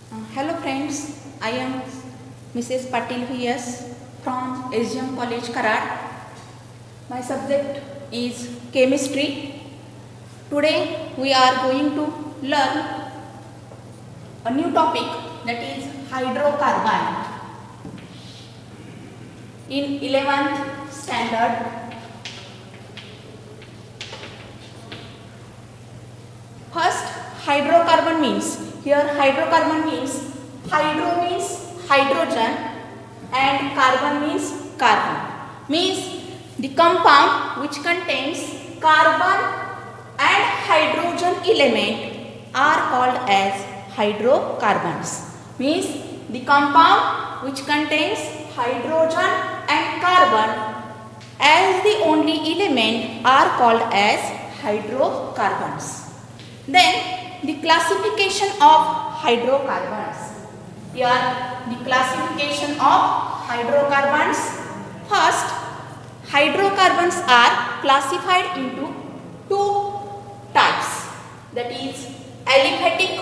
Hello friends, I am Mrs. Patil Vyas from SGM College Karad. My subject is chemistry. Today we are going to learn a new topic, that is hydrocarbon. In 11th standard, first hydrocarbon means, here hydrocarbon means, hydro means hydrogen and carbon means carbon. Means the compound which contains carbon and hydrogen element are called as hydrocarbons. Means the compound which contains hydrogen and carbon as the only element are called as hydrocarbons. Then the classification of hydrocarbons. Here the classification of hydrocarbons. First, hydrocarbons are classified into two types, that is aliphatic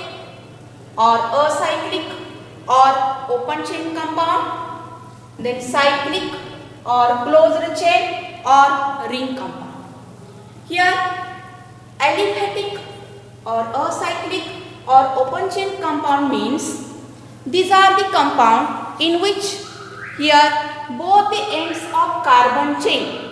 or acyclic or open chain compound, then cyclic or closed chain or ring compound. Here aliphatic or acyclic or open chain compound means these are the compound in which here both the ends of carbon chain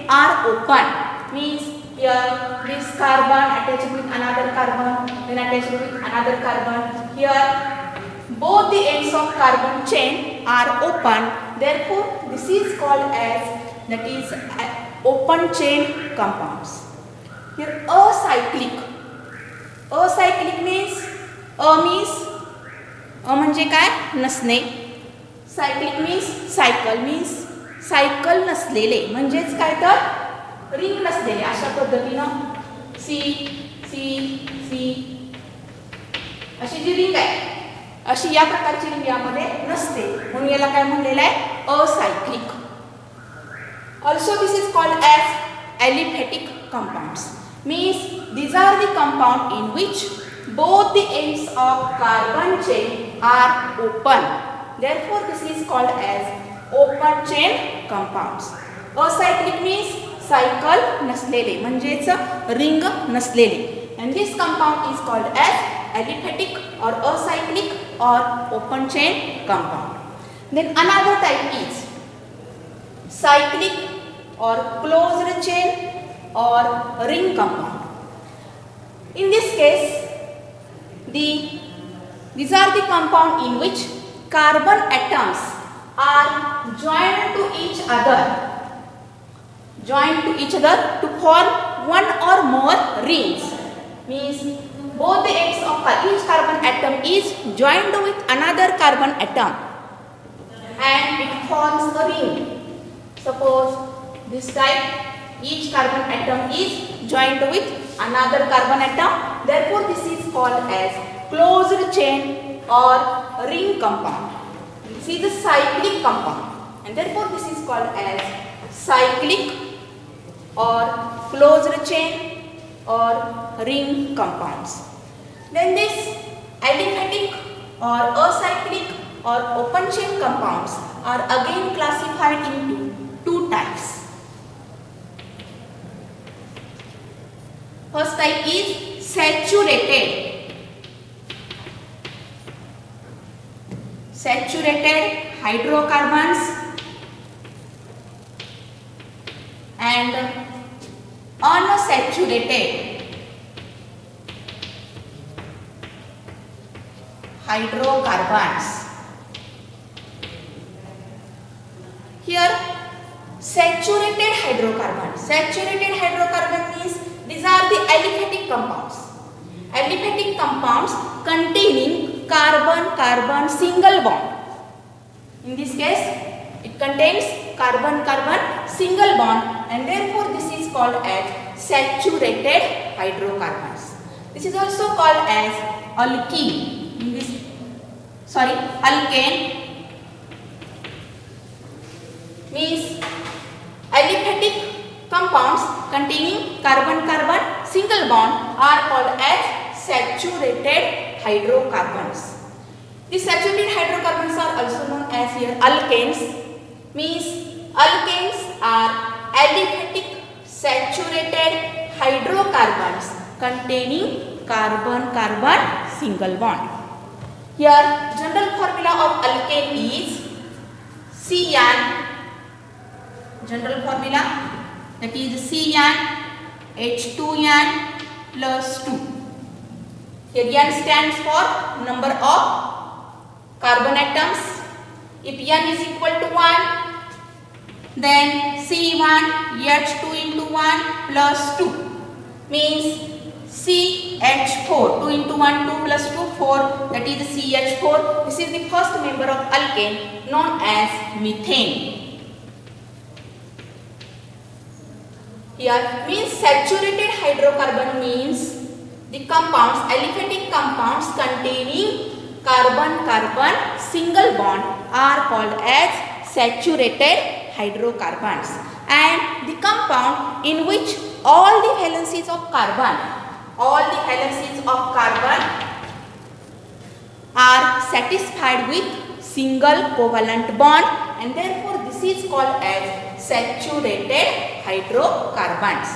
are open. Means here this carbon attached with another carbon, then attached with another carbon. Here both the ends of carbon chain are open. Therefore this is called as, that is open chain compounds. Here acyclic means म्हणजे काय नसणे, cyclic means cycle नसलेले, म्हणजेच काय तर ring नसलेले. अशा पद्धतीनं सी सी सी अशी जी रिंग आहे अशी या प्रकारची रिंग यामध्ये नसते, म्हणून याला काय म्हणलेलं आहे, acyclic. Also this is called as aliphatic compounds. means these are the compound in which both the ends of carbon chain are open. Therefore this is called as open chain compounds. Acyclic means cycle नसलेले, म्हणजेच ring नसलेले, and this compound is called as aliphatic or acyclic or open chain compound. Then another type is cyclic or closed chain or ring compound. In this case these are the compound in which carbon atoms are joined to each other to form one or more rings. Means both the ends of each carbon atom is joined with another carbon atom and it forms a ring. Suppose this type, each carbon atom is joined with another carbon atom. Therefore this is called as closed chain or ring compound. This is a cyclic compound, and therefore this is called as cyclic or closed chain or ring compounds. Then this aliphatic or acyclic or open chain compounds are again classified into two types. First type is saturated hydrocarbons and unsaturated hydrocarbons. Here saturated hydrocarbon means these are the aliphatic compounds containing carbon single bond. In this case it contains carbon single bond, and therefore this is called as saturated hydrocarbons. This is also called as alkene. Alkane means aliphatic compounds containing carbon single bond are called as saturated hydrocarbons. The saturated hydrocarbons are also known as here alkanes. Means alkanes are aliphatic saturated hydrocarbons containing carbon-carbon single bond. Here general formula of alkane is CN. General formula, that is CN H2N plus 2. Here N stands for number of carbon atoms. If N is equal to 1, then C1 H2 into 1 plus 2 means CH4. 2 into 1, 2 plus 2, 4. That is CH4. This is the first member of alkane known as methane. Here means saturated hydrocarbon means the compounds, aliphatic compounds containing carbon-carbon single bond are called as saturated hydrocarbons, and the compound in which all the valencies of carbon are satisfied with single covalent bond, and therefore this is called as saturated hydrocarbons.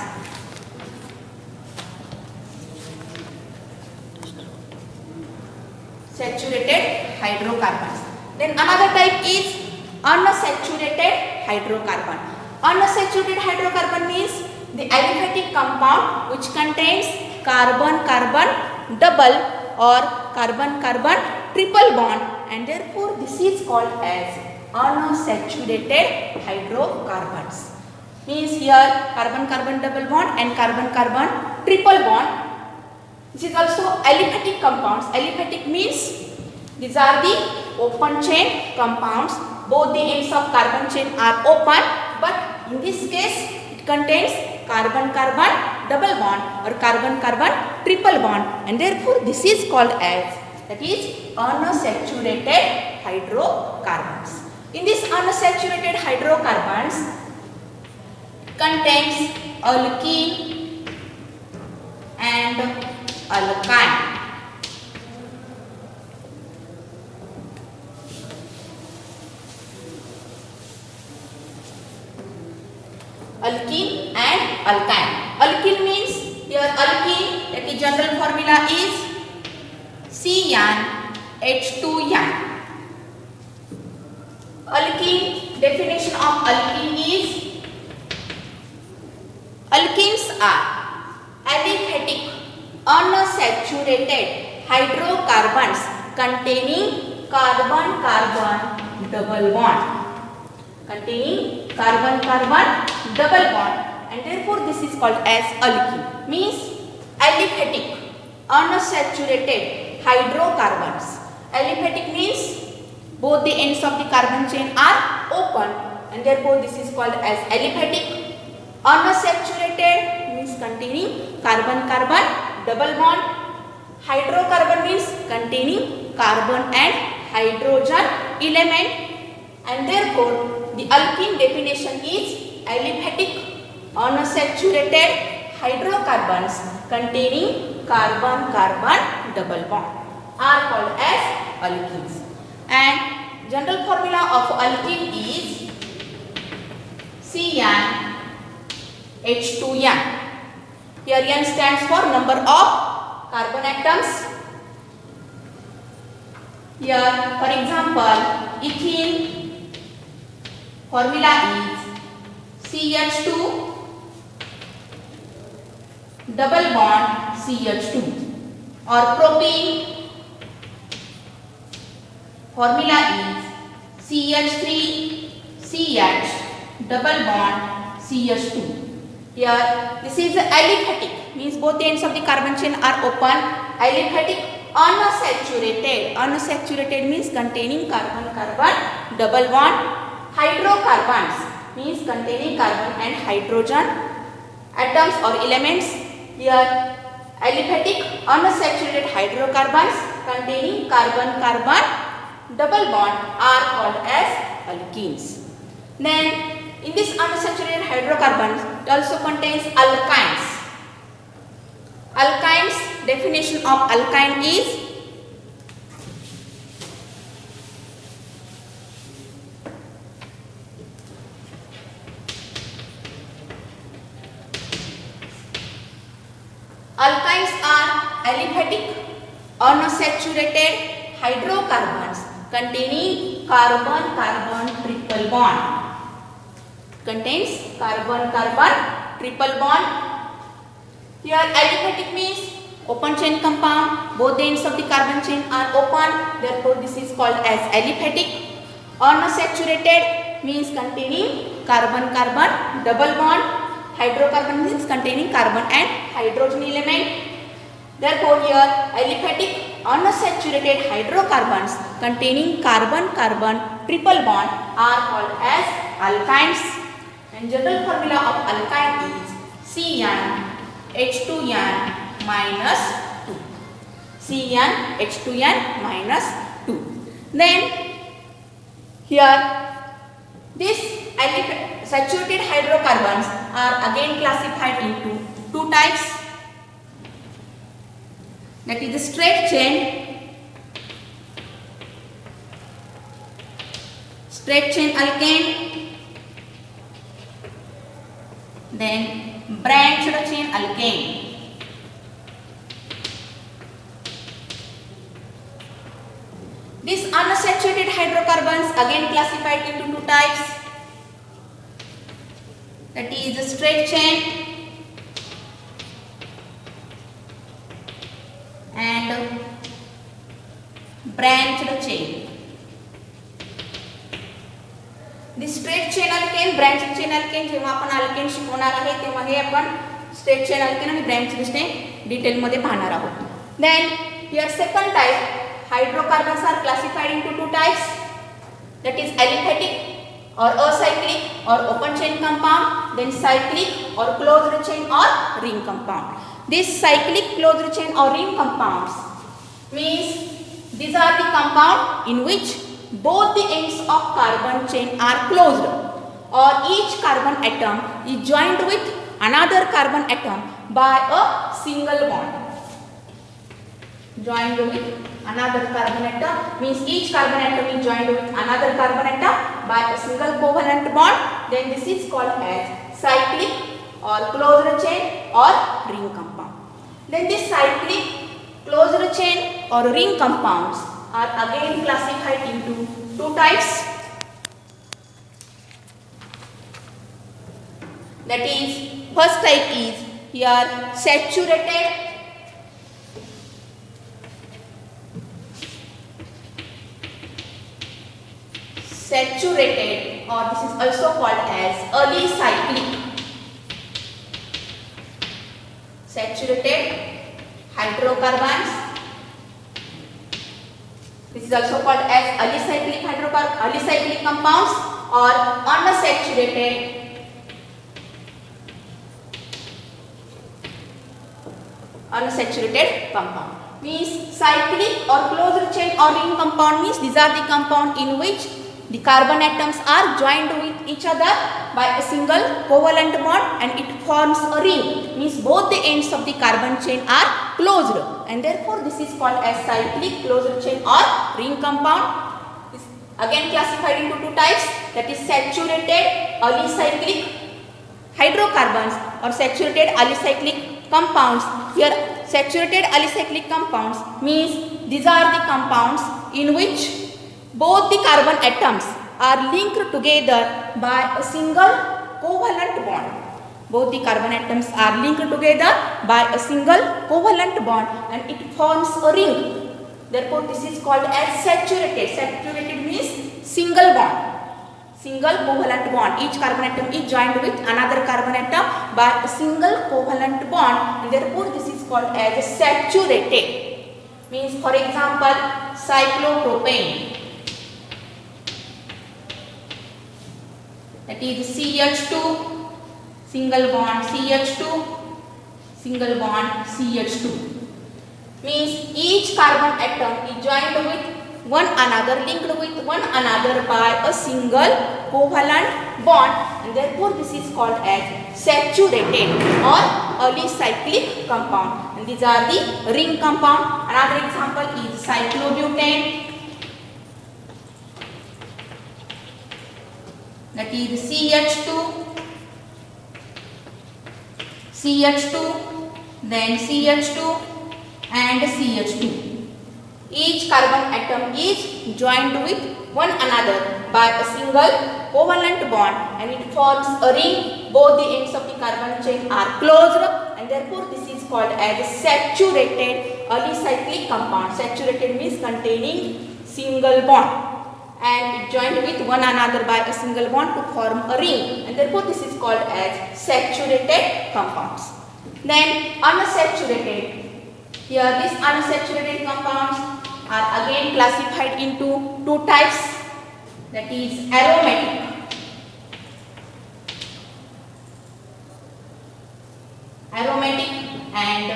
Saturated hydrocarbons. Then another type is unsaturated hydrocarbon. Unsaturated hydrocarbon means the aliphatic compound which contains carbon-carbon double or carbon-carbon triple bond, and therefore this is called as unsaturated hydrocarbons. Means here carbon-carbon double bond and carbon-carbon triple bond. This is also aliphatic compounds. Aliphatic means these are the open chain compounds. Both the ends of carbon chain are open, but in this case it contains carbon-carbon double bond or carbon-carbon triple bond, and therefore this is called as, that is, unsaturated hydrocarbons. In this unsaturated hydrocarbons contains alkene and alkyne. Alkene and alkyne. Alkene means here alkene, that is general formula is CnH2n. Alkene, definition of alkene is alkenes are aliphatic unsaturated hydrocarbons containing carbon-carbon double bond. Containing carbon-carbon double bond, and therefore this is called as alkene. Means aliphatic unsaturated hydrocarbons. Aliphatic means both the ends of the carbon chain are open, and therefore this is called as aliphatic. Unsaturated means containing carbon-carbon double bond. Hydrocarbon means containing carbon and hydrogen element, and therefore the alkene definition is aliphatic unsaturated hydrocarbons containing carbon-carbon double bond are called as alkenes. And general formula of alkene is CnH2n. Here N stands for number of carbon atoms. Here, for example, ethene formula is CH2 double bond CH2, or propene formula is CH3 CH double bond CH2. Here this is aliphatic, means both ends of the carbon chain are open. Aliphatic unsaturated. Unsaturated means containing carbon-carbon double bond. Hydrocarbons means containing carbon and hydrogen atoms or elements. Here aliphatic unsaturated hydrocarbons containing carbon-carbon double bond are called as alkenes. Then in this unsaturated hydrocarbons it also contains alkynes. Alkynes, definition of alkyne is alkynes are aliphatic unsaturated hydrocarbons containing carbon-carbon triple bond. Contains carbon-carbon triple bond. Here aliphatic means open chain compound. Both the ends of the carbon chain are open. Therefore, this is called as aliphatic. Unsaturated means containing carbon-carbon double bond. Hydrocarbon means containing carbon and hydrogen element. Therefore, here aliphatic unsaturated hydrocarbons containing carbon-carbon triple bond are called as alkynes. And general formula of alkyne is CnH2n minus 2. CnH2n minus 2. Then here these saturated hydrocarbons are again classified into two types. That is the straight chain alkane, then branched chain alkane. These unsaturated hydrocarbons again classified into two types. That is the straight chain and branched chain. The straight chain alkane, branched chain alkane जेव्हा आपण alkane शिकवणार आहे तेव्हा हे आपण straight chain alkane आणि branched chain detail मध्ये पाहणार आहोत. Then here second type hydrocarbons are classified into two types. That is aliphatic or acyclic or open chain compound, then cyclic or closed chain or ring compound. These cyclic, closed chain or ring compounds means these are the compound in which both the ends of carbon chain are closed or each carbon atom is joined with another carbon atom by a single bond. Joined with another carbon atom means each carbon atom is joined with another carbon atom by a single covalent bond. Then this is called as cyclic or closed chain or ring compound. Then this cyclic, closed chain or ring compounds are again classified into two types. That is, first type is here saturated or this is also called as alicyclic. Saturated hydrocarbons. This is also called as alicyclic compounds or unsaturated compound. Means cyclic or closed chain or ring compound means these are the compound in which the carbon atoms are joined with each other by a single covalent bond and it forms a ring. Means both the ends of the carbon chain are closed and therefore this is called as cyclic, closed chain or ring compound. This again classified into two types, that is saturated alicyclic hydrocarbons or saturated alicyclic compounds. Here saturated alicyclic compounds means these are the compounds in which both the carbon atoms are linked together by a single covalent bond. Both the carbon atoms are linked together by a single covalent bond and it forms a ring. Therefore, this is called as saturated. Saturated means single bond. Single covalent bond. Each carbon atom is joined with another carbon atom by a single covalent bond and therefore this is called as saturated. Means for example, cyclopropane. That is CH2, single bond CH2, single bond CH2. Means each carbon atom is joined with one another, linked with one another by a single covalent bond and therefore this is called as saturated or alicyclic compound. And and these are the ring compound. Another example is cyclobutane, that is CH2, then CH2 and CH2. Each carbon atom is joined with one another by a single covalent bond and it forms a ring. Both the ends of the carbon chain are closed and therefore this is called as a saturated alicyclic compound. Saturated means containing single bond and it joined with one another by a single bond to form a ring and therefore this is called as saturated compounds. Then unsaturated. Here these unsaturated compounds are again classified into two types, that is aromatic and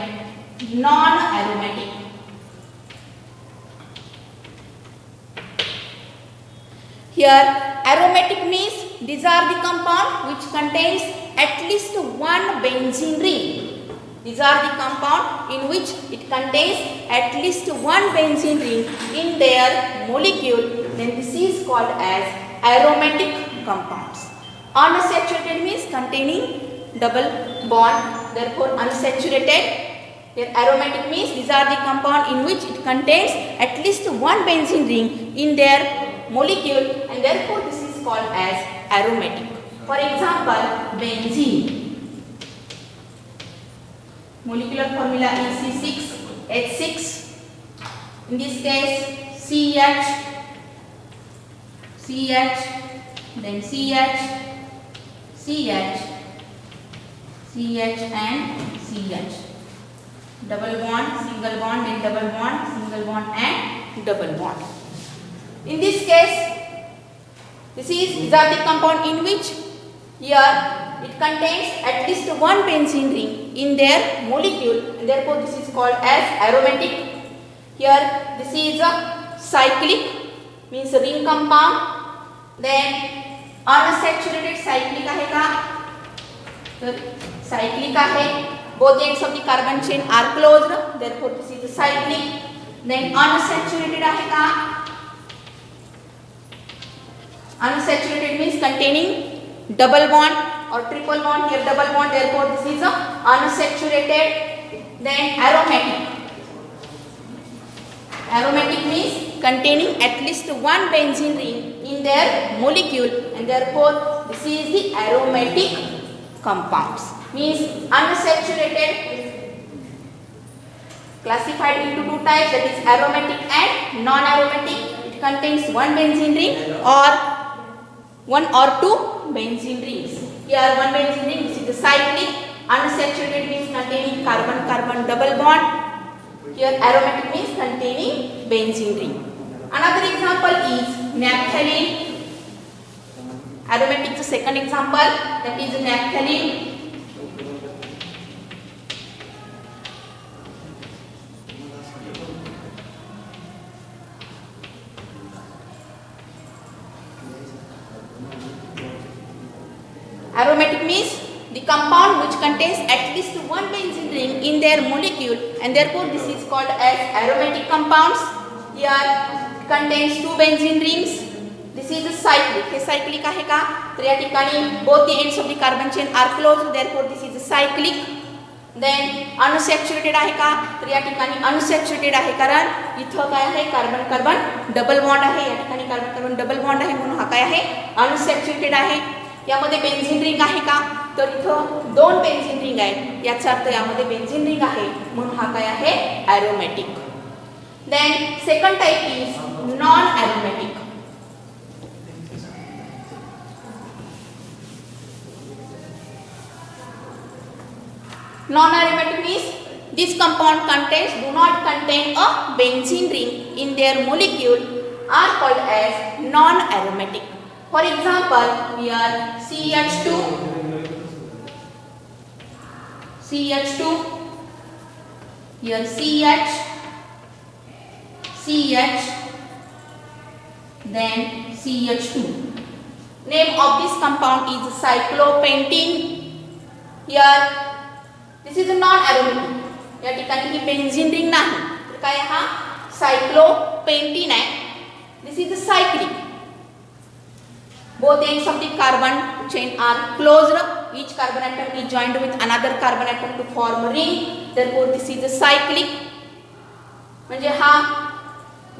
non-aromatic. Here aromatic means these are the compound which contains at least one benzene ring. These are the compound in which it contains at least one benzene ring in their molecule. Then this is called as aromatic compounds. Unsaturated means containing double bond, therefore unsaturated. Here aromatic means these are the compound in which it contains at least one benzene ring in their molecule and therefore this is called as aromatic. For example, benzene. Molecular formula is C6H6. In this case, CH, then CH and CH. Double bond, single bond, then double bond, single bond and double bond. In this case, these are the compound in which here it contains at least one benzene ring in their molecule and therefore this is called as aromatic. Here this is a cyclic means a ring compound. Then unsaturated cyclic आहे का? तर cyclic आहे. Both ends of the carbon chain are closed, therefore this is a cyclic. Then unsaturated आहे का? Unsaturated means containing double bond or triple bond. Here double bond, therefore this is a unsaturated. Then aromatic. Aromatic means containing at least one benzene ring in their molecule and therefore this is the aromatic compounds. Means unsaturated classified into two types, that is aromatic and non-aromatic. It contains one benzene ring or one or two benzene rings. Here one benzene ring, this is the cyclic. Unsaturated means containing carbon-carbon double bond. Here aromatic means containing benzene ring. Another example is naphthalene. Aromatic is the second example, that is naphthalene. Aromatic means the compound which contains at least one benzene ring in their molecule and therefore this is called as aromatic compounds. Here it contains two benzene rings. This is a cyclic. Hey cyclic आहे का? तर या ठिकाणी both the ends of the carbon chain are closed, therefore this is a cyclic. Then unsaturated आहे का? तर या ठिकाणी unsaturated आहे कारण इथं काय आहे? कार्बन कार्बन डबल बॉन्ड आहे. या ठिकाणी कार्बन कार्बन डबल बॉन्ड आहे म्हणून हा काय आहे? unsaturated आहे. यामध्ये बेन्झीन रिंग आहे का? तर इथं दोन बेन्झीन रिंग आहेत. याचा अर्थ यामध्ये बेन्झीन रिंग आहे म्हणून हा काय आहे? aromatic. Then second type is non-aromatic. Non-aromatic means this compound do not contain a benzene ring in their molecule, are called as non-aromatic. For example, here CH2, here CH, then CH2. Name of this compound is cyclopentene. Here this is a non-aromatic. या ठिकाणी ही benzene ring नाही, तर काय हा सायक्लोपेंटीन आहे. This is a cyclic. Both ends of the carbon chain are closed. Each carbon atom is joined with another carbon atom to form a ring. Therefore, this is a cyclic. म्हणजे हा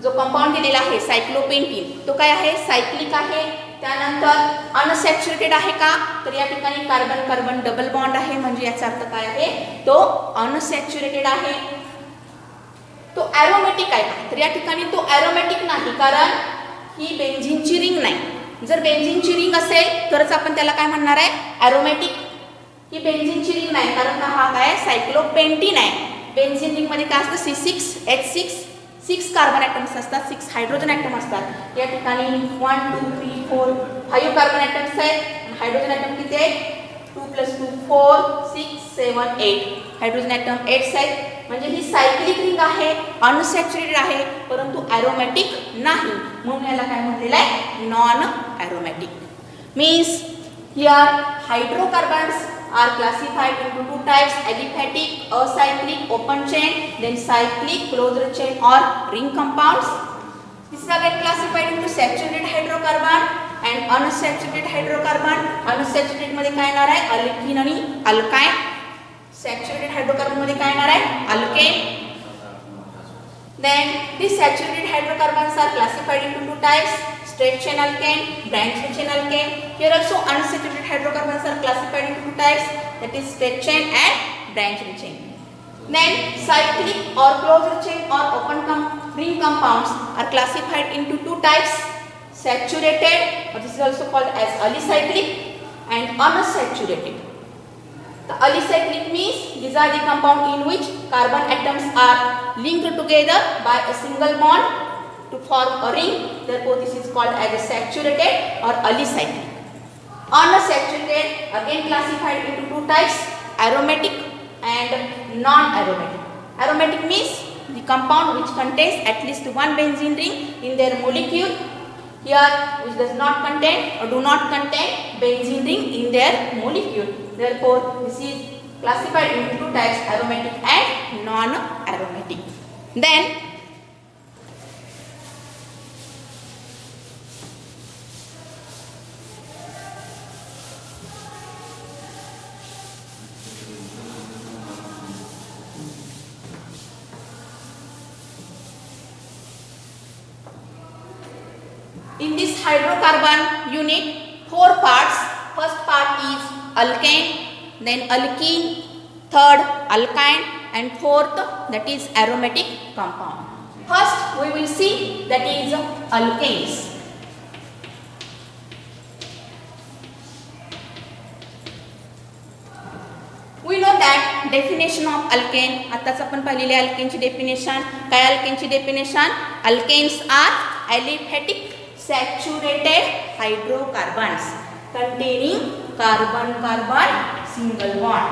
जो compound दिलेला आहे सायक्लोपेंटीन तो काय आहे cyclic आहे. त्यानंतर अनसॅच्युरेटेड आहे का, तर या ठिकाणी कार्बन कार्बन डबल बॉन्ड आहे, म्हणजे याचा अर्थ काय आहे तो अनसॅच्युरेटेड आहे. तो ॲरोमॅटिक आहे का, तर या ठिकाणी तो ॲरोमॅटिक नाही, कारण ही बेन्झीनची रिंग नाही. जर बेन्झीनची रिंग असेल तरच आपण त्याला काय म्हणणार आहे ॲरोमॅटिक. ही बेन्झीनची रिंग नाही, कारण हा काय सायक्लोपेंटीन आहे. बेन्झीन रिंग मध्ये काय असतं C6H6 6 कार्बन ॲटम्स असतात, 6 हायड्रोजन ॲटम असतात. या ठिकाणी 1 2 3 4 5 कार्बन ॲटम्स आहेत. हायड्रोजन ॲटम किती आहेत 2 + 2 4 6 7 8 हायड्रोजन ॲटम 8 आहेत. म्हणजे ही सायक्लिक रिंग आहे, अनसॅच्युरेटेड आहे, परंतु ॲरोमॅटिक नाही, म्हणून याला काय म्हटलेलं आहे non aromatic. Means here hydrocarbons are classified into two types: aliphatic, acyclic, open chain, then cyclic, closed chain or ring compounds. These are get classified into saturated hydrocarbon and unsaturated hydrocarbon. Unsaturated मध्ये काय येणार आहे alkyne आणि alkyne. Saturated hydrocarbon मध्ये काय येणार आहे alkane. Then these saturated hydrocarbons are classified into two types: straight chain alkane, branched chain alkane. Here also unsaturated hydrocarbons are classified into two types, that is straight chain and branched chain. Then cyclic or closed chain or open ring compounds are classified into two types: saturated, or this is also called as alicyclic, and unsaturated. The alicyclic means these are the compound in which carbon atoms are linked together by a single bond to form a ring. Therefore, this is called as a saturated or alicyclic. Unsaturated again classified into two types: aromatic and non-aromatic. Aromatic means the compound which contains at least one benzene ring in their molecule. Here, which does not contain or do not contain benzene ring in their molecule. Therefore, this is classified into two types: aromatic and non-aromatic. Then, in this hydrocarbon unit, 4 parts. First part is alkane, then alkene, third alkyne, and fourth that is aromatic compound. First we will see that is alkanes. We know that definition of alkane. आताच आपण पाहिलेले alkane ची definition. काय alkane ची definition? Alkanes are aliphatic saturated hydrocarbons containing carbon-carbon single bond.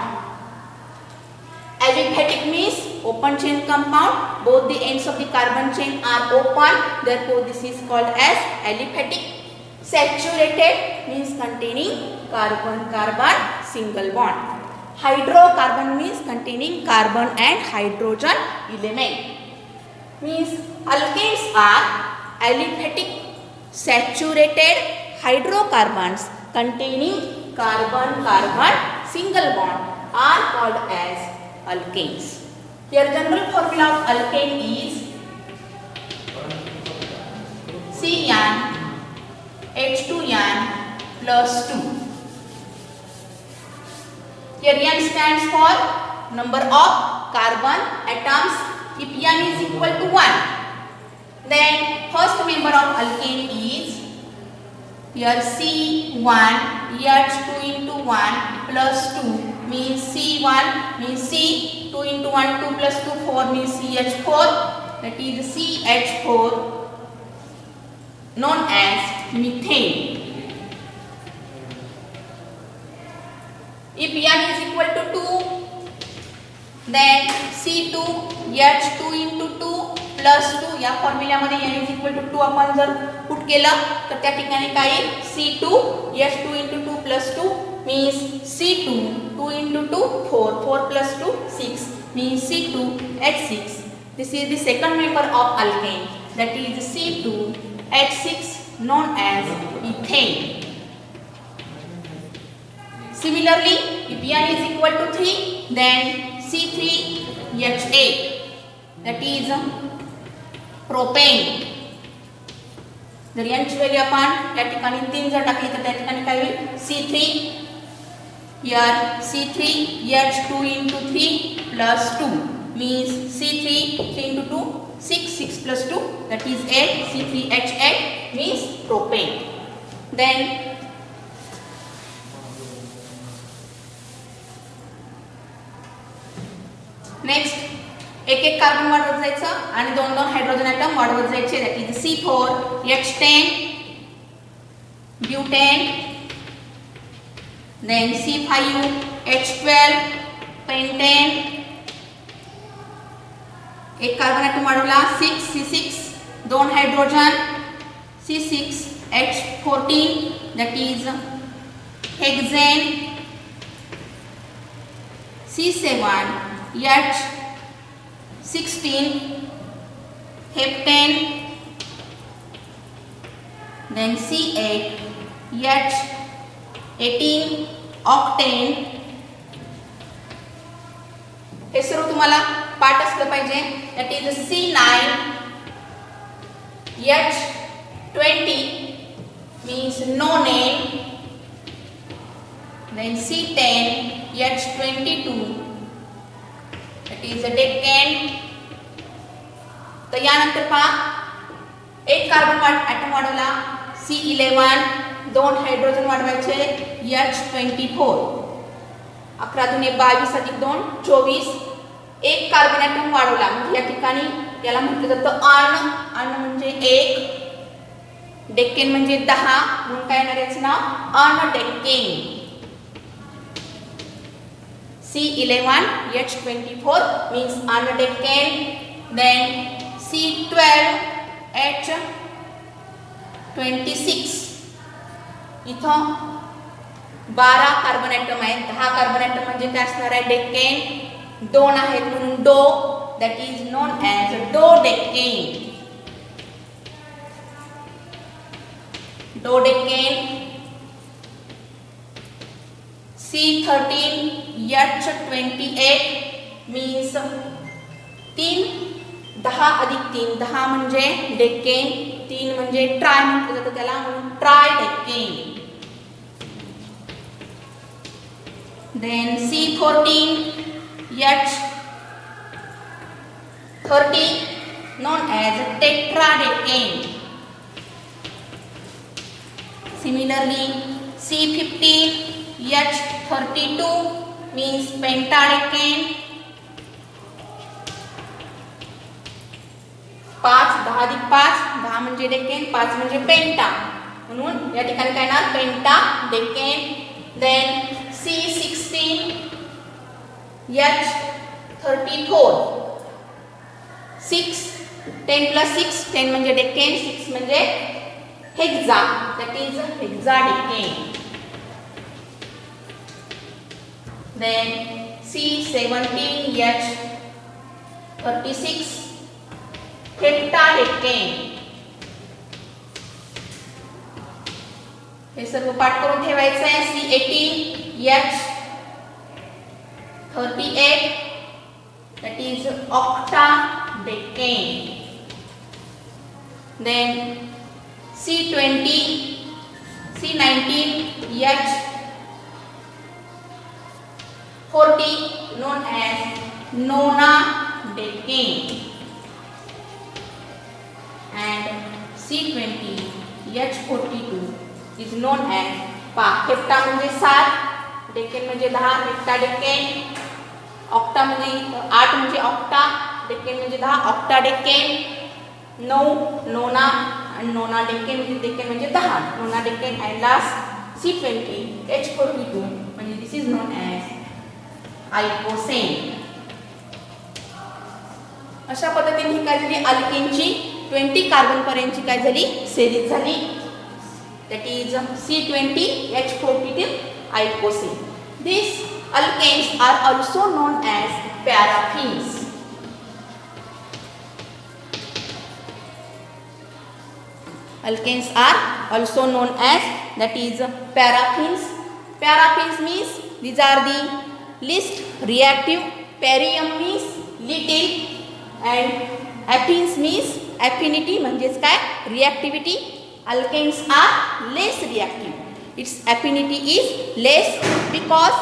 Aliphatic means open chain compound. Both the ends of the carbon chain are open. Therefore, this is called as aliphatic. Saturated means containing carbon-carbon single bond. Hydrocarbon means containing carbon and hydrogen element. Means alkanes are aliphatic saturated hydrocarbons containing carbon-carbon single bond are called as alkanes. Here general formula of alkane is CN H2N plus 2. Here N stands for number of carbon atoms if N is equal to 1. Then first member of alkane is here C1 H2 into 1 plus 2 means C1 means C, 2 into 1 2 plus 2 4 means CH4, that is CH4 known as methane. If N is equal to 2, then C2 H2 into 2 plus 2 या फॉर्म्युल्यामध्ये N is equal to 2 आपण जर put केलं तर त्या ठिकाणी काय येईल C2 H2 into 2 plus 2 means C2 2 into 2 4 4 plus 2 6 means C2H6. This is the second member of alkane, that is C2H6, known as ethane. Similarly, if n is equal to 3, then C3H8, that is propane. जर यांची value आपण या ठिकाणी 3 जर टाकली तर त्या ठिकाणी काय होईल C3 here C3H2 into 3 plus 2 means C3 3 into 2 6 plus 2 that is 8. C3H8 means propane. Then next एक एक कार्बन वाढवत जायचं आणि दोन दोन हायड्रोजन ॲटम वाढवत जायचे, that is C4H10 butane, then C5H12 pentane, एक कार्बन ॲटम वाढवला 6C6 दोन hydrogen, C6H14 that is hexane, C7H16 heptane, then C8H18 octane. हे सर्व तुम्हाला पाठ असलं पाहिजे, that is C9H20 means nonane, then C10H22 that is a decane. तर यानंतर पहा एक कार्बन ॲटम वाढवला C11 दोन हायड्रोजन वाढवायचे H24, 11 दूने 22 अधिक 2 24. एक कार्बन ॲटम वाढवला म्हणजे या ठिकाणी याला म्हटलं जातं अण म्हणजे 1, डेकेन म्हणजे 10 म्हणून काय येणार याचं नाव अण decane. C11H24 means undecane. Then C12H26 इथं 12 कार्बन ॲटम आहेत, 10 कार्बन ॲटम म्हणजे काय असणार आहे डेकेन, 2 आहेत म्हणून do, that is known as dodecane. Dodecane. C13H28 means 3 10 अधिक 3 10 म्हणजे डेकेन, 3 म्हणजे ट्राय म्हटलं जातं त्याला म्हणून try decane. Then C14H30 known as tetradecane. Similarly, C15H32 means pentadecane. 5 10 अधिक 5 10 म्हणजे डेकेन, 5 म्हणजे पेंटा म्हणून या ठिकाणी काय ना पेंटा डेकेन. देन C16H34 6 10 plus 6 10 म्हणजे डेकेन, 6 म्हणजे hexa, that is hexadecane. Then C17H36 heptadecane. हे सर्व पाठ करून ठेवायचं आहे. C18H38 that is octadecane. Then C19H40 known as nonadecane. And C20H42 is known as hepta म्हणजे 7, डेकेन म्हणजे 10, हेप्टाडेकेन. ऑक्टा म्हणजे 8 म्हणजे ऑक्टा, डेकेन म्हणजे 10, ऑक्टाडेकेन. 9 नोना आणि नोनाडेकेन म्हणजे डेकेन म्हणजे 10, नोनाडेकेन. अँड लास्ट C20H42 म्हणजे दिस इज नोन ॲज आयकोसेन. अशा पद्धतीने ही काय झाली अल्केनची 20 कार्बन पर्यंतची काय झाली सिरीज झाली, that is C20H42 icosane. These alkanes are also known as paraffins. Alkanes are also known as, that is, paraffins. Paraffins means these are the least reactive. Perium means little, and affins means affinity म्हणजेच काय, reactivity. Alkanes are less reactive. Its affinity is less because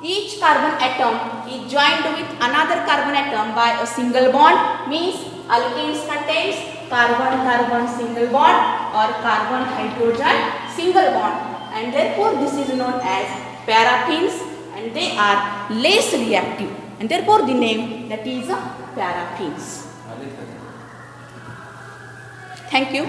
each carbon atom is joined with another carbon atom by a single bond. Means alkanes contains carbon-carbon single bond or carbon-hydrogen single bond, and therefore this is known as paraffins, and they are less reactive, and therefore the name, that is, paraffins. Thank you.